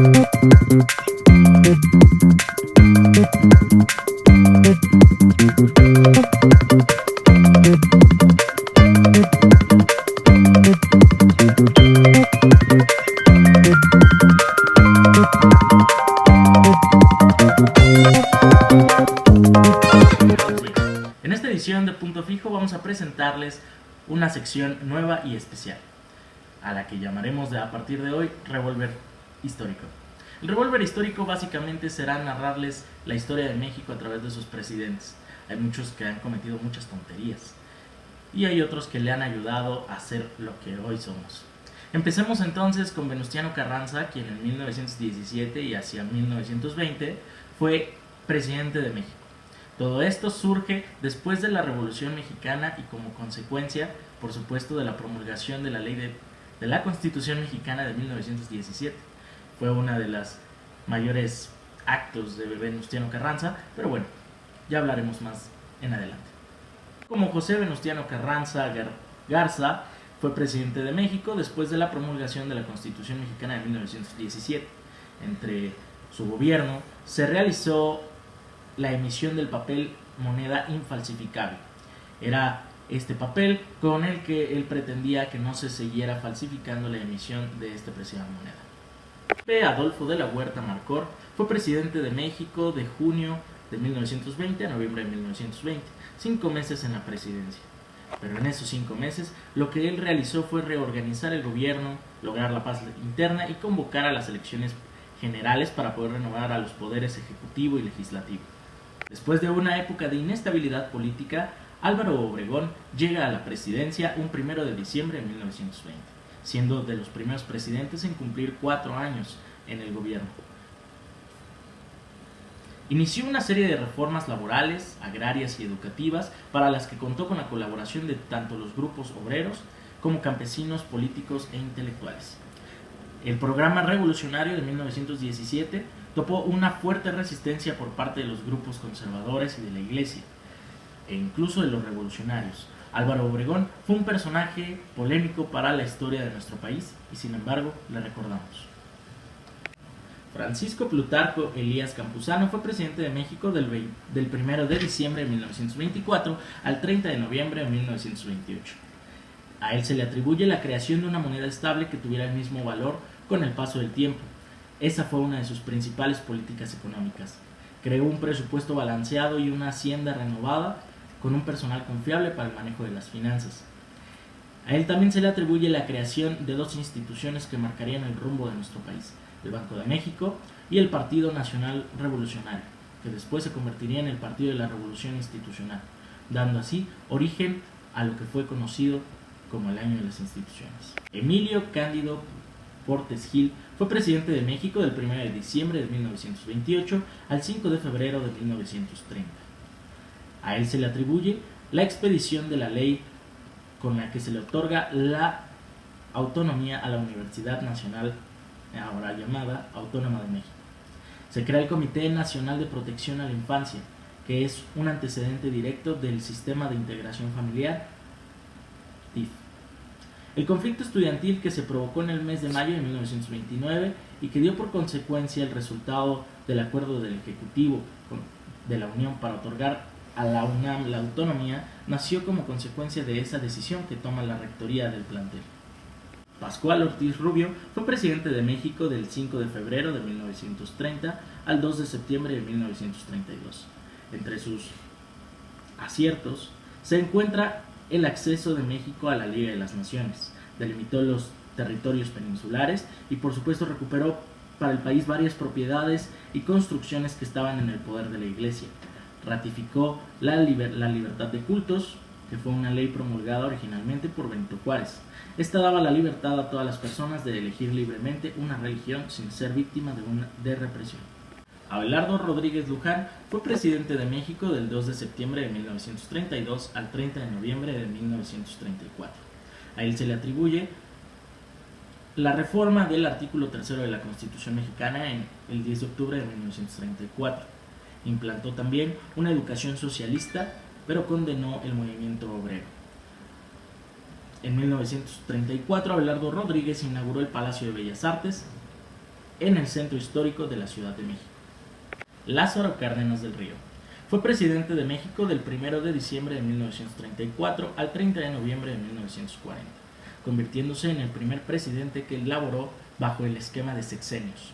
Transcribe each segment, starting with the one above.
En esta edición de Punto Fijo vamos a presentarles una sección nueva y especial, a la que llamaremos a partir de hoy Revólver Histórico. El Revólver Histórico básicamente será narrarles la historia de México a través de sus presidentes. Hay muchos que han cometido muchas tonterías y hay otros que le han ayudado a ser lo que hoy somos. Empecemos entonces con Venustiano Carranza, quien en 1917 y hacia 1920 fue presidente de México. Todo esto surge después de la Revolución Mexicana y como consecuencia, por supuesto, de la promulgación de la ley de la Constitución Mexicana de 1917. Fue una de las mayores actos de Venustiano Carranza, pero bueno, ya hablaremos más en adelante. Como José Venustiano Carranza Garza fue presidente de México después de la promulgación de la Constitución Mexicana de 1917. Entre su gobierno se realizó la emisión del papel moneda infalsificable. Era este papel con el que él pretendía que no se siguiera falsificando la emisión de esta preciada moneda. P. Adolfo de la Huerta Marcor fue presidente de México de junio de 1920 a noviembre de 1920, 5 meses en la presidencia. Pero en esos 5 meses lo que él realizó fue reorganizar el gobierno, lograr la paz interna y convocar a las elecciones generales para poder renovar a los poderes ejecutivo y legislativo. Después de una época de inestabilidad política, Álvaro Obregón llega a la presidencia un 1 de diciembre de 1920, siendo de los primeros presidentes en cumplir 4 años en el gobierno. Inició una serie de reformas laborales, agrarias y educativas para las que contó con la colaboración de tanto los grupos obreros como campesinos, políticos e intelectuales. El programa revolucionario de 1917 topó una fuerte resistencia por parte de los grupos conservadores y de la Iglesia, e incluso de los revolucionarios. Álvaro Obregón fue un personaje polémico para la historia de nuestro país y sin embargo le recordamos. Francisco Plutarco Elías Campuzano fue presidente de México del 1 de diciembre de 1924 al 30 de noviembre de 1928. A él se le atribuye la creación de una moneda estable que tuviera el mismo valor con el paso del tiempo. Esa fue una de sus principales políticas económicas. Creó un presupuesto balanceado y una hacienda renovada con un personal confiable para el manejo de las finanzas. A él también se le atribuye la creación de 2 instituciones que marcarían el rumbo de nuestro país: el Banco de México y el Partido Nacional Revolucionario, que después se convertiría en el Partido de la Revolución Institucional, dando así origen a lo que fue conocido como el Año de las Instituciones. Emilio Cándido Portes Gil fue presidente de México del 1 de diciembre de 1928 al 5 de febrero de 1930. A él se le atribuye la expedición de la ley con la que se le otorga la autonomía a la Universidad Nacional, ahora llamada Autónoma de México. Se crea el Comité Nacional de Protección a la Infancia, que es un antecedente directo del Sistema de Integración Familiar, TIF. El conflicto estudiantil que se provocó en el mes de mayo de 1929 y que dio por consecuencia el resultado del acuerdo del Ejecutivo de la Unión para otorgar a la UNAM la autonomía, nació como consecuencia de esa decisión que toma la rectoría del plantel. Pascual Ortiz Rubio fue presidente de México del 5 de febrero de 1930 al 2 de septiembre de 1932. Entre sus aciertos se encuentra el acceso de México a la Liga de las Naciones, delimitó los territorios peninsulares y por supuesto recuperó para el país varias propiedades y construcciones que estaban en el poder de la Iglesia. Ratificó la libertad de cultos, que fue una ley promulgada originalmente por Benito Juárez. Esta daba la libertad a todas las personas de elegir libremente una religión sin ser víctima de represión. Abelardo Rodríguez Luján fue presidente de México del 2 de septiembre de 1932 al 30 de noviembre de 1934. A él se le atribuye la reforma del artículo 3 de la Constitución Mexicana en el 10 de octubre de 1934. Implantó también una educación socialista, pero condenó el movimiento obrero. En 1934, Abelardo Rodríguez inauguró el Palacio de Bellas Artes, en el centro histórico de la Ciudad de México. Lázaro Cárdenas del Río fue presidente de México del 1 de diciembre de 1934 al 30 de noviembre de 1940, convirtiéndose en el primer presidente que laboró bajo el esquema de sexenios.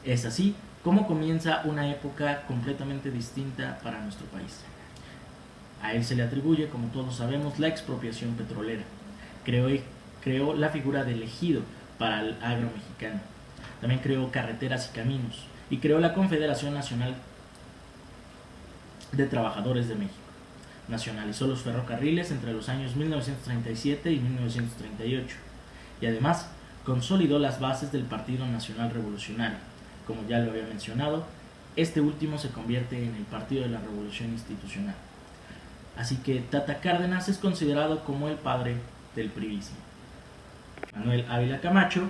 Es así como comienza una época completamente distinta para nuestro país. A él se le atribuye, como todos sabemos, la expropiación petrolera. Creó la figura del ejido para el agro mexicano. También creó carreteras y caminos y creó la Confederación Nacional de Trabajadores de México. Nacionalizó los ferrocarriles entre los años 1937 y 1938 y además consolidó las bases del Partido Nacional Revolucionario. Como ya lo había mencionado, este último se convierte en el Partido de la Revolución Institucional. Así que Tata Cárdenas es considerado como el padre del priismo. Manuel Ávila Camacho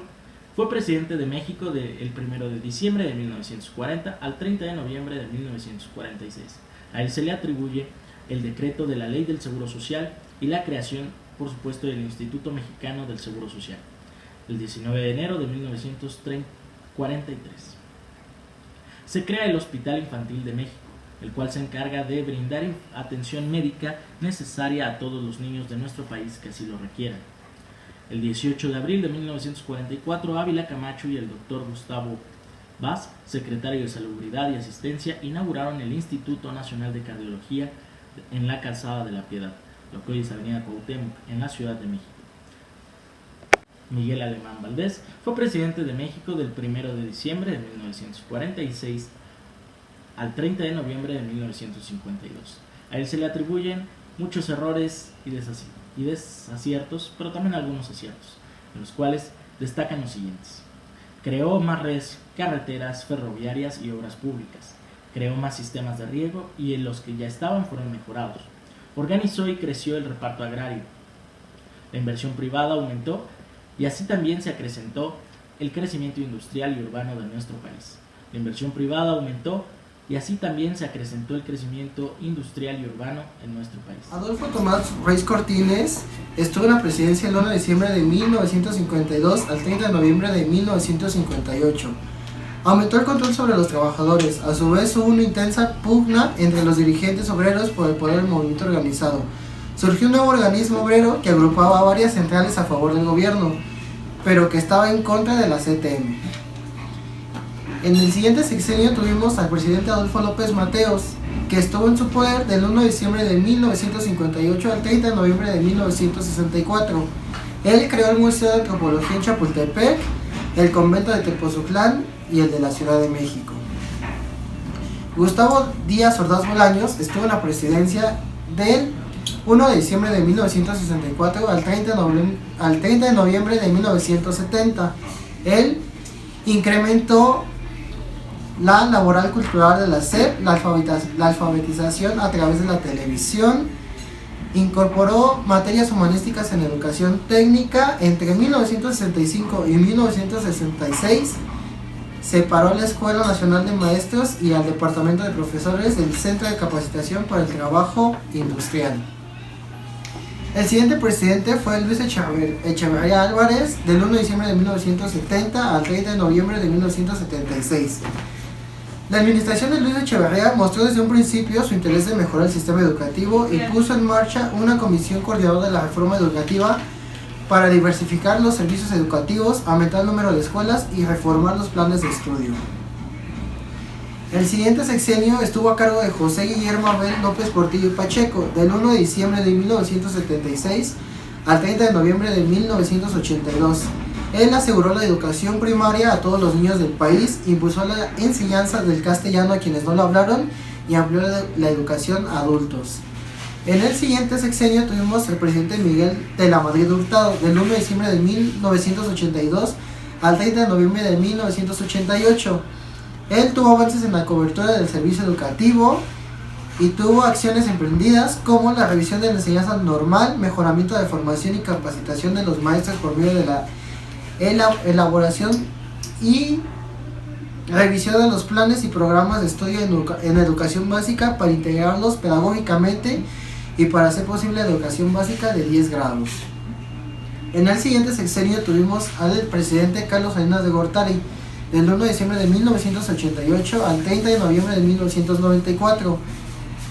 fue presidente de México del 1 de diciembre de 1940 al 30 de noviembre de 1946. A él se le atribuye el decreto de la Ley del Seguro Social y la creación, por supuesto, del Instituto Mexicano del Seguro Social, el 19 de enero de 1943. Se crea el Hospital Infantil de México, el cual se encarga de brindar atención médica necesaria a todos los niños de nuestro país que así lo requieran. El 18 de abril de 1944, Ávila Camacho y el doctor Gustavo Vaz, secretario de Salubridad y Asistencia, inauguraron el Instituto Nacional de Cardiología en la Calzada de la Piedad, lo que hoy es Avenida Cuauhtémoc, en la Ciudad de México. Miguel Alemán Valdés fue presidente de México del 1 de diciembre de 1946 al 30 de noviembre de 1952. A él se le atribuyen muchos errores y desaciertos, pero también algunos aciertos, en los cuales destacan los siguientes. Creó más redes carreteras, ferroviarias y obras públicas. Creó más sistemas de riego y en los que ya estaban fueron mejorados. Organizó y creció el reparto agrario. La inversión privada aumentó y así también se acrecentó el crecimiento industrial y urbano de nuestro país. La inversión privada aumentó y así también se acrecentó el crecimiento industrial y urbano en nuestro país. Adolfo Tomás Ruiz Cortines estuvo en la presidencia el 1 de diciembre de 1952 al 30 de noviembre de 1958. Aumentó el control sobre los trabajadores, a su vez hubo una intensa pugna entre los dirigentes obreros por el poder del movimiento organizado. Surgió un nuevo organismo obrero que agrupaba varias centrales a favor del gobierno, pero que estaba en contra de la CTM. En el siguiente sexenio tuvimos al presidente Adolfo López Mateos, que estuvo en su poder del 1 de diciembre de 1958 al 30 de noviembre de 1964. Él creó el Museo de Antropología en Chapultepec, el convento de Tepoztlán y el de la Ciudad de México. Gustavo Díaz Ordaz Bolaños estuvo en la presidencia del 1 de diciembre de 1964 al 30 de noviembre de 1970. Él incrementó la laboral cultural de la SEP, la alfabetización a través de la televisión, incorporó materias humanísticas en educación técnica. Entre 1965 y 1966 separó la Escuela Nacional de Maestros y al Departamento de Profesores del Centro de Capacitación para el Trabajo Industrial. El siguiente presidente fue Luis Echeverría Álvarez, del 1 de diciembre de 1970 al 30 de noviembre de 1976. La administración de Luis Echeverría mostró desde un principio su interés de mejorar el sistema educativo y puso en marcha una comisión coordinadora de la reforma educativa para diversificar los servicios educativos, aumentar el número de escuelas y reformar los planes de estudio. El siguiente sexenio estuvo a cargo de José Guillermo Abel López Portillo y Pacheco, del 1 de diciembre de 1976 al 30 de noviembre de 1982. Él aseguró la educación primaria a todos los niños del país, impulsó la enseñanza del castellano a quienes no lo hablaron y amplió la educación a adultos. En el siguiente sexenio tuvimos al presidente Miguel de la Madrid Hurtado, del 1 de diciembre de 1982 al 30 de noviembre de 1988. Él tuvo avances en la cobertura del servicio educativo y tuvo acciones emprendidas como la revisión de la enseñanza normal, mejoramiento de formación y capacitación de los maestros por medio de la elaboración y revisión de los planes y programas de estudio en educación básica para integrarlos pedagógicamente y para hacer posible la educación básica de 10 grados. En el siguiente sexenio tuvimos al presidente Carlos Salinas de Gortari, del 1 de diciembre de 1988 al 30 de noviembre de 1994.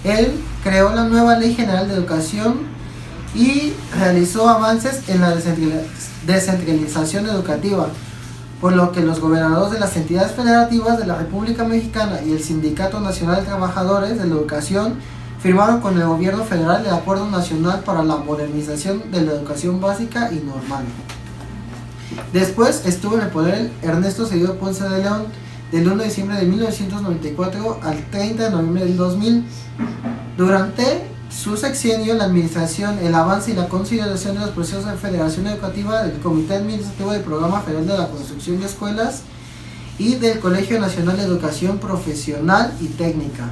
Él creó la nueva Ley General de Educación y realizó avances en la descentralización educativa, por lo que los gobernadores de las entidades federativas de la República Mexicana y el Sindicato Nacional de Trabajadores de la Educación firmaron con el gobierno federal el Acuerdo Nacional para la Modernización de la Educación Básica y Normal. Después estuvo en el poder Ernesto Zedillo Ponce de León del 1 de diciembre de 1994 al 30 de noviembre del 2000. Durante su sexenio, la administración, el avance y la consideración de los procesos de federación educativa del Comité Administrativo del Programa Federal de la Construcción de Escuelas y del Colegio Nacional de Educación Profesional y Técnica.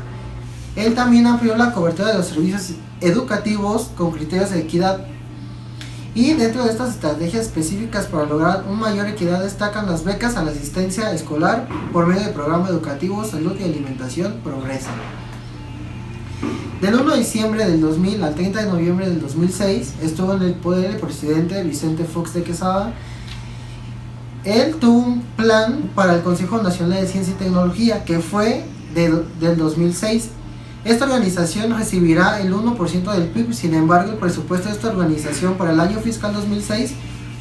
Él también amplió la cobertura de los servicios educativos con criterios de equidad. Y dentro de estas estrategias específicas para lograr una mayor equidad destacan las becas a la asistencia escolar por medio del programa educativo Salud y Alimentación Progresa. Del 1 de diciembre del 2000 al 30 de noviembre del 2006 estuvo en el poder el presidente Vicente Fox de Quesada. Él tuvo un plan para el Consejo Nacional de Ciencia y Tecnología que fue del 2006. Esta organización recibirá el 1% del PIB, sin embargo el presupuesto de esta organización para el año fiscal 2006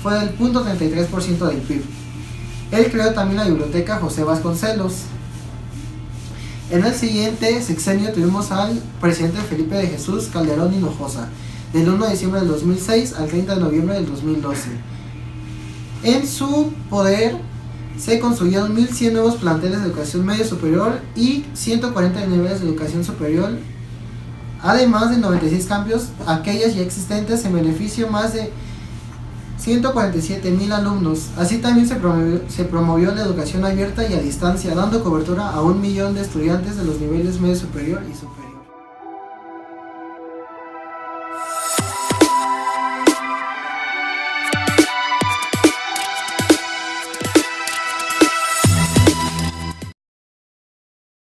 fue del 0.33% del PIB. Él creó también la biblioteca José Vasconcelos. En el siguiente sexenio tuvimos al presidente Felipe de Jesús Calderón Hinojosa, del 1 de diciembre del 2006 al 30 de noviembre del 2012. En su poder se construyeron 1.100 nuevos planteles de educación media superior y 140 niveles de educación superior, además de 96 cambios aquellas ya existentes en beneficio más de 147.000 alumnos. Así también se promovió la educación abierta y a distancia, dando cobertura a 1 millón de estudiantes de los niveles medio superior y superior.